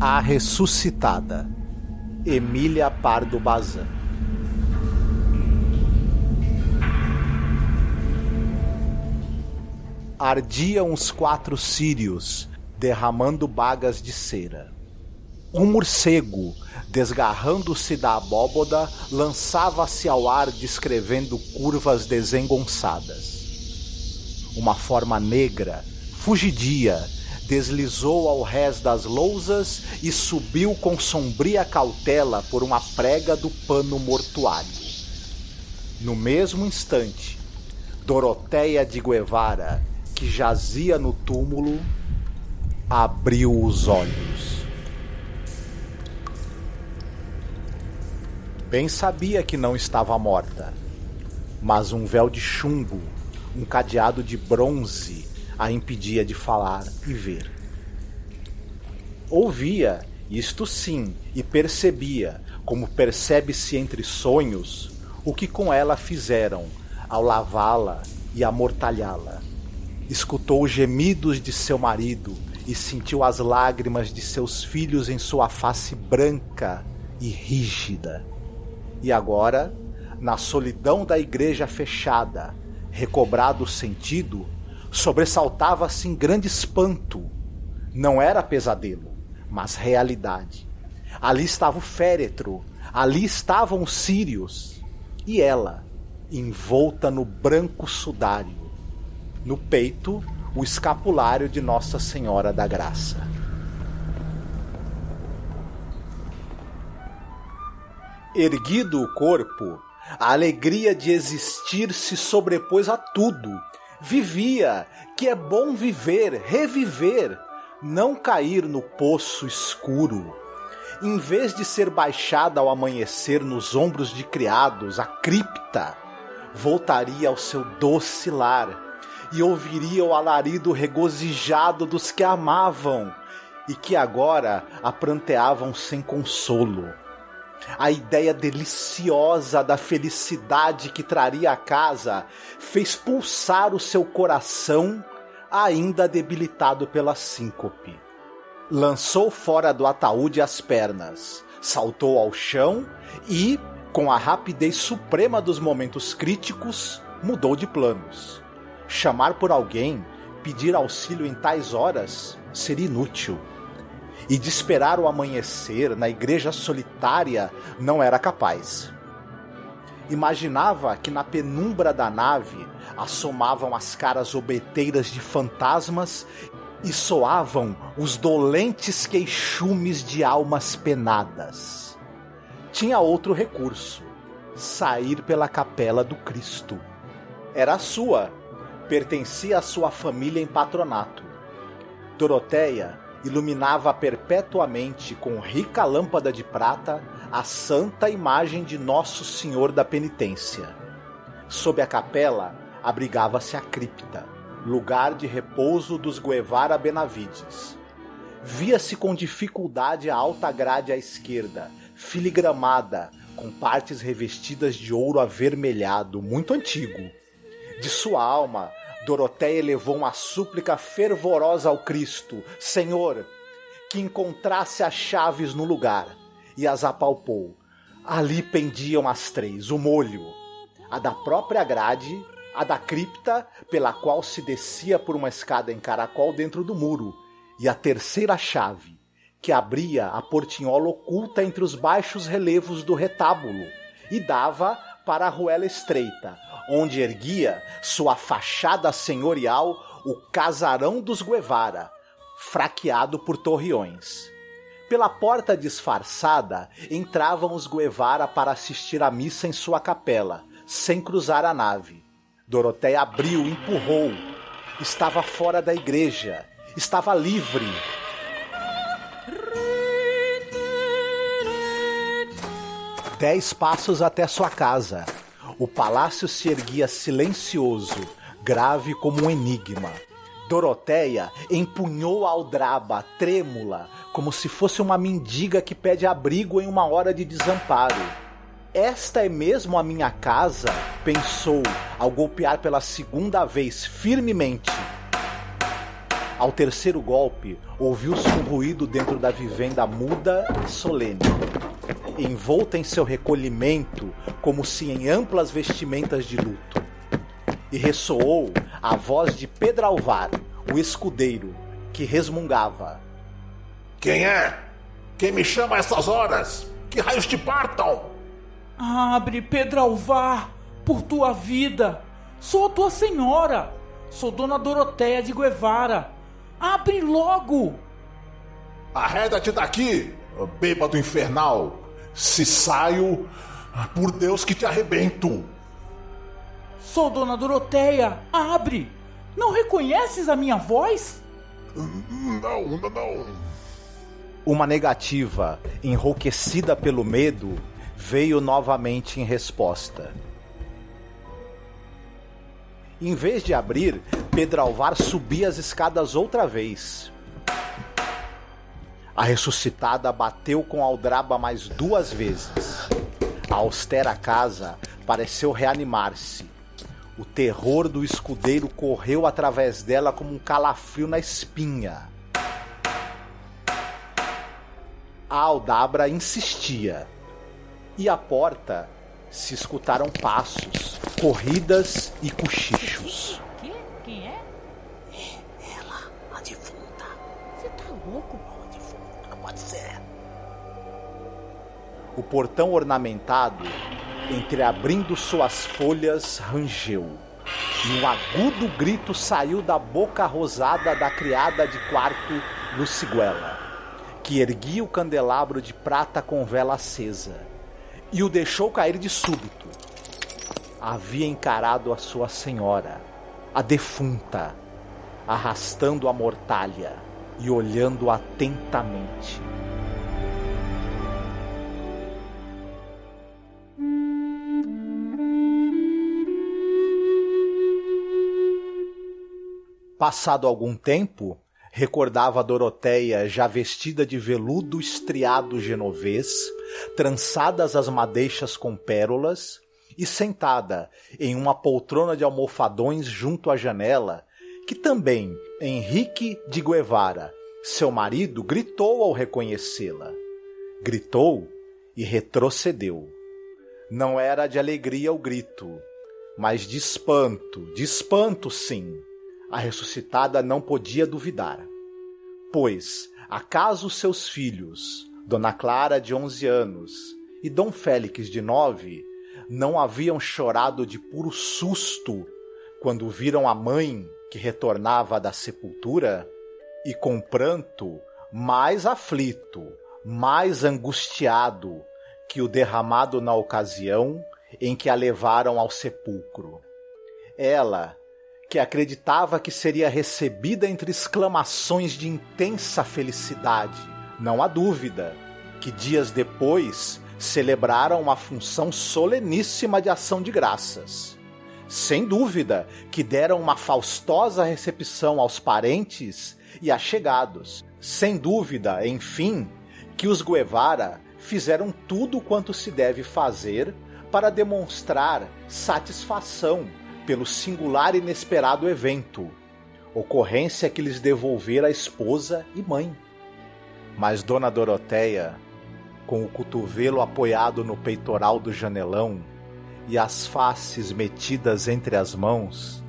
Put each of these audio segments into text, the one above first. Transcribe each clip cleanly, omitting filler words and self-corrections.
A Ressuscitada, Emília Pardo Bazan. Ardiam os 4 círios, derramando bagas de cera. Um morcego, desgarrando-se da abóboda, lançava-se ao ar descrevendo curvas desengonçadas. Uma forma negra, fugidia, deslizou ao rés das lousas e subiu com sombria cautela por uma prega do pano mortuário. No mesmo instante, Doroteia de Guevara, que jazia no túmulo, abriu os olhos. Bem sabia que não estava morta, mas um véu de chumbo, um cadeado de bronze, a impedia de falar e ver. Ouvia, isto sim, e percebia, como percebe-se entre sonhos, o que com ela fizeram ao lavá-la e amortalhá-la. Escutou os gemidos de seu marido e sentiu as lágrimas de seus filhos em sua face branca e rígida. E agora, na solidão da igreja fechada, recobrado o sentido, sobressaltava-se em grande espanto. Não era pesadelo, mas realidade. Ali estava o féretro, ali estavam os círios, e ela, envolta no branco sudário. No peito, o escapulário de Nossa Senhora da Graça. Erguido o corpo, a alegria de existir se sobrepôs a tudo. Vivia, que é bom viver, reviver, não cair no poço escuro. Em vez de ser baixada ao amanhecer nos ombros de criados, a cripta voltaria ao seu doce lar e ouviria o alarido regozijado dos que amavam e que agora a pranteavam sem consolo. A ideia deliciosa da felicidade que traria a casa fez pulsar o seu coração, ainda debilitado pela síncope. Lançou fora do ataúde as pernas, saltou ao chão e, com a rapidez suprema dos momentos críticos, mudou de planos. Chamar por alguém, pedir auxílio em tais horas, seria inútil. E de esperar o amanhecer na igreja solitária não era capaz. Imaginava que na penumbra da nave assomavam as caras obeteiras de fantasmas e soavam os dolentes queixumes de almas penadas. Tinha outro recurso: sair pela capela do Cristo. Era sua, pertencia à sua família em patronato. Doroteia iluminava perpetuamente com rica lâmpada de prata a santa imagem de Nosso Senhor da Penitência. Sob a capela abrigava-se a cripta, lugar de repouso dos Guevara Benavides. Via-se com dificuldade a alta grade à esquerda, filigramada, com partes revestidas de ouro avermelhado, muito antigo. De sua alma, Doroteia elevou uma súplica fervorosa ao Cristo: Senhor, que encontrasse as chaves no lugar, e as apalpou. Ali pendiam as 3, o molho, a da própria grade, a da cripta, pela qual se descia por uma escada em caracol dentro do muro, e a terceira chave, que abria a portinhola oculta entre os baixos relevos do retábulo, e dava para a ruela estreita, onde erguia sua fachada senhorial o casarão dos Guevara, fraqueado por torreões. Pela porta disfarçada entravam os Guevara para assistir à missa em sua capela, sem cruzar a nave. Doroteia abriu, empurrou. Estava fora da igreja, estava livre. 10 passos até sua casa. O palácio se erguia silencioso, grave como um enigma. Doroteia empunhou a aldraba, trêmula, como se fosse uma mendiga que pede abrigo em uma hora de desamparo. Esta é mesmo a minha casa? Pensou, ao golpear pela segunda vez firmemente. Ao terceiro golpe, ouviu-se um ruído dentro da vivenda muda e solene. Envolta em seu recolhimento, como se em amplas vestimentas de luto. E ressoou a voz de Pedralvar, o escudeiro, que resmungava: Quem é? Quem me chama a essas horas? Que raios te partam? Abre, Pedralvar, por tua vida. Sou a tua senhora. Sou Dona Doroteia de Guevara. Abre logo! Arreda-te daqui, bêbado infernal. Se saio, por Deus que te arrebento. Sou Dona Doroteia. Abre! Não reconheces a minha voz? Não. Uma negativa, enrouquecida pelo medo, veio novamente em resposta. Em vez de abrir, Pedralvar subia as escadas outra vez. A ressuscitada bateu com a aldraba mais 2 vezes. A austera casa pareceu reanimar-se. O terror do escudeiro correu através dela como um calafrio na espinha. A aldabra insistia. E à porta se escutaram passos, corridas e cochichos. Quem é? Ela, a defunta. Você tá louco? A defunta, não pode ser. O portão ornamentado, entreabrindo suas folhas, rangeu. E um agudo grito saiu da boca rosada da criada de quarto Luciguela, que erguia o candelabro de prata com vela acesa, e o deixou cair de súbito. Havia encarado a sua senhora, a defunta, arrastando a mortalha e olhando atentamente. Passado algum tempo, recordava Doroteia já vestida de veludo estriado genovês, trançadas as madeixas com pérolas, e sentada em uma poltrona de almofadões junto à janela, que também Henrique de Guevara, seu marido, gritou ao reconhecê-la. Gritou e retrocedeu. Não era de alegria o grito, mas de espanto sim. A ressuscitada não podia duvidar. Pois, acaso seus filhos, Dona Clara de 11 anos e Dom Félix de 9, não haviam chorado de puro susto quando viram a mãe que retornava da sepultura? E com pranto mais aflito, mais angustiado que o derramado na ocasião em que a levaram ao sepulcro. Ela, que acreditava que seria recebida entre exclamações de intensa felicidade. Não há dúvida que dias depois celebraram uma função soleníssima de ação de graças. Sem dúvida que deram uma faustosa recepção aos parentes e allegados. Sem dúvida, enfim, que os Guevara fizeram tudo quanto se deve fazer para demonstrar satisfação pelo singular e inesperado evento, ocorrência que lhes devolvera a esposa e mãe. Mas Dona Doroteia, com o cotovelo apoiado no peitoral do janelão e as faces metidas entre as mãos,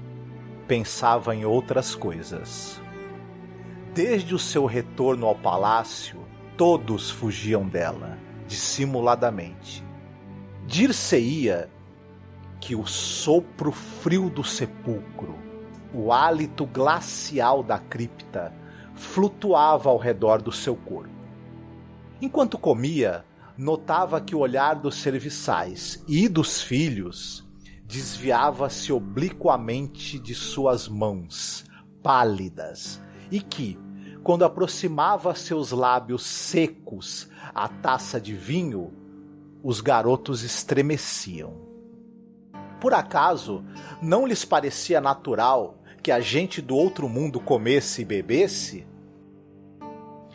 pensava em outras coisas. Desde o seu retorno ao palácio, todos fugiam dela, dissimuladamente. Dir-se-ia que o sopro frio do sepulcro, o hálito glacial da cripta, flutuava ao redor do seu corpo. Enquanto comia, notava que o olhar dos serviçais e dos filhos desviava-se obliquamente de suas mãos, pálidas, e que, quando aproximava seus lábios secos à taça de vinho, os garotos estremeciam. Por acaso, não lhes parecia natural que a gente do outro mundo comesse e bebesse?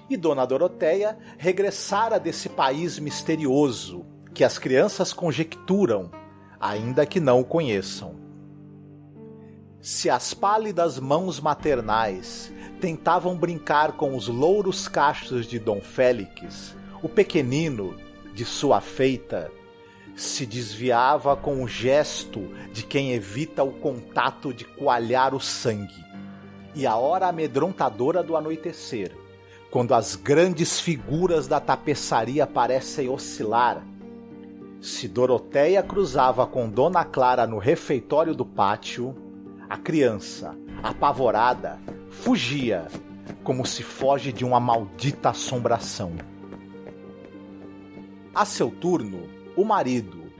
E Dona Doroteia regressara desse país misterioso que as crianças conjecturam, ainda que não o conheçam. Se as pálidas mãos maternais tentavam brincar com os louros cachos de Dom Félix, o pequenino, de sua feita, se desviava com o gesto de quem evita o contato de coalhar o sangue. E a hora amedrontadora do anoitecer, quando as grandes figuras da tapeçaria parecem oscilar, se Doroteia cruzava com Dona Clara no refeitório do pátio, a criança, apavorada, fugia, como se foge de uma maldita assombração. A seu turno, o marido,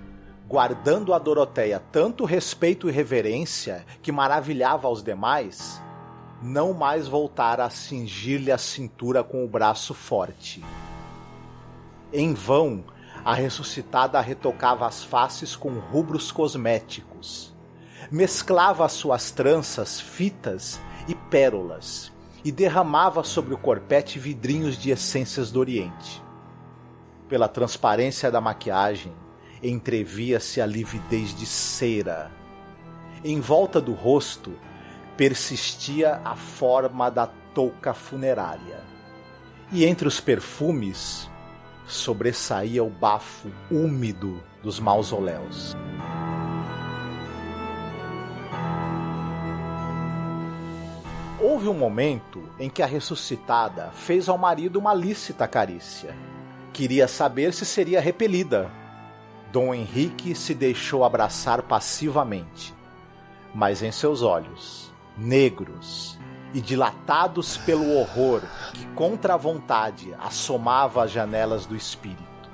guardando a Doroteia tanto respeito e reverência que maravilhava aos demais, não mais voltara a cingir-lhe a cintura com o braço forte. Em vão, a ressuscitada retocava as faces com rubros cosméticos, mesclava suas tranças, fitas e pérolas, e derramava sobre o corpete vidrinhos de essências do Oriente. Pela transparência da maquiagem, entrevia-se a lividez de cera. Em volta do rosto, persistia a forma da touca funerária. E entre os perfumes, sobressaía o bafo úmido dos mausoléus. Houve um momento em que a ressuscitada fez ao marido uma lícita carícia. Queria saber se seria repelida. Dom Henrique se deixou abraçar passivamente, mas em seus olhos, negros e dilatados pelo horror que contra a vontade assomava às janelas do espírito,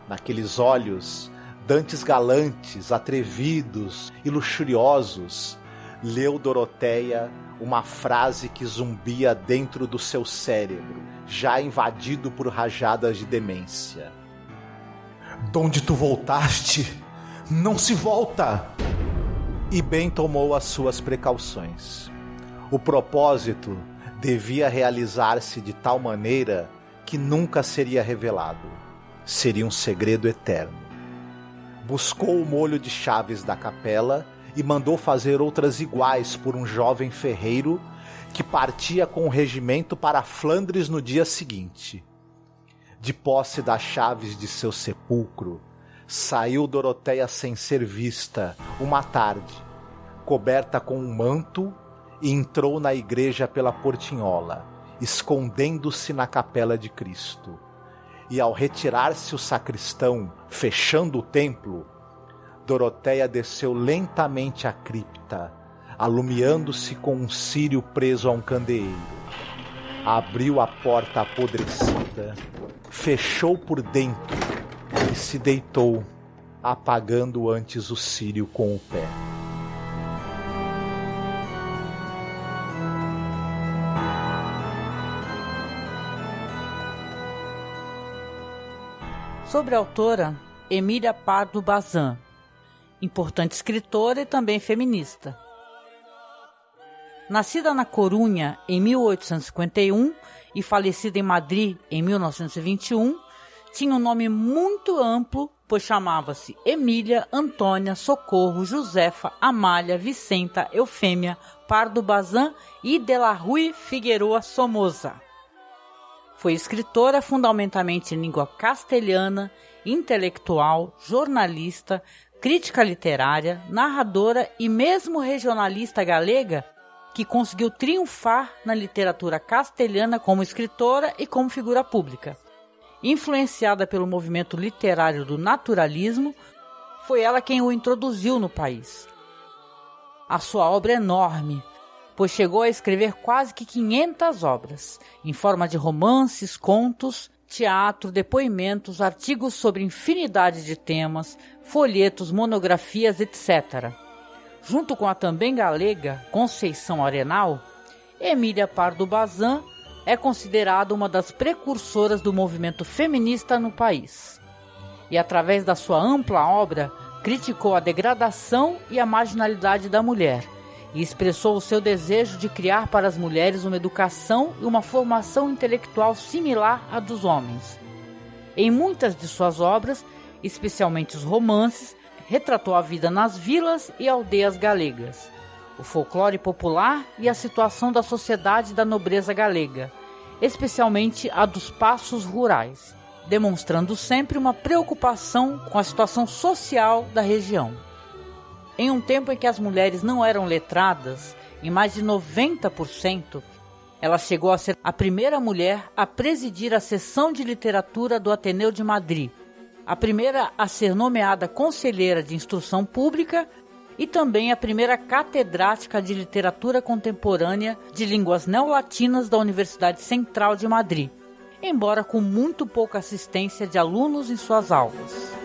naqueles olhos dantes galantes, atrevidos e luxuriosos, leu Doroteia uma frase que zumbia dentro do seu cérebro, já invadido por rajadas de demência. Donde tu voltaste, não se volta! E bem tomou as suas precauções. O propósito devia realizar-se de tal maneira que nunca seria revelado. Seria um segredo eterno. Buscou o molho de chaves da capela e mandou fazer outras iguais por um jovem ferreiro que partia com o regimento para Flandres no dia seguinte. De posse das chaves de seu sepulcro, saiu Doroteia sem ser vista, uma tarde, coberta com um manto, e entrou na igreja pela portinhola, escondendo-se na capela de Cristo. E ao retirar-se o sacristão, fechando o templo, Doroteia desceu lentamente a cripta, alumiando-se com um círio preso a um candeeiro. Abriu a porta apodrecida, fechou por dentro e se deitou, apagando antes o círio com o pé. Sobre a autora Emília Pardo Bazin, importante escritora e também feminista. Nascida na Corunha em 1851 e falecida em Madrid em 1921, tinha um nome muito amplo, pois chamava-se Emília Antônia Socorro Josefa Amália Vicenta Eufêmia Pardo Bazin e de la Rue Figueroa Somoza. Foi escritora fundamentalmente em língua castelhana, intelectual, jornalista, crítica literária, narradora e mesmo regionalista galega, que conseguiu triunfar na literatura castelhana como escritora e como figura pública. Influenciada pelo movimento literário do naturalismo, foi ela quem o introduziu no país. A sua obra é enorme, pois chegou a escrever quase que 500 obras, em forma de romances, contos, teatro, depoimentos, artigos sobre infinidade de temas, folhetos, monografias, etc. Junto com a também galega Conceição Arenal, Emília Pardo Bazin é considerada uma das precursoras do movimento feminista no país. E através da sua ampla obra, criticou a degradação e a marginalidade da mulher, e expressou o seu desejo de criar para as mulheres uma educação e uma formação intelectual similar à dos homens. Em muitas de suas obras, especialmente os romances, retratou a vida nas vilas e aldeias galegas. o folclore popular e a situação da sociedade da nobreza galega, especialmente a dos passos rurais, demonstrando sempre uma preocupação com a situação social da região. Em um tempo em que as mulheres não eram letradas, em mais de 90%, ela chegou a ser a primeira mulher a presidir a seção de literatura do Ateneu de Madrid, a primeira a ser nomeada conselheira de instrução pública e também a primeira catedrática de literatura contemporânea de línguas neolatinas da Universidade Central de Madrid, embora com muito pouca assistência de alunos em suas aulas.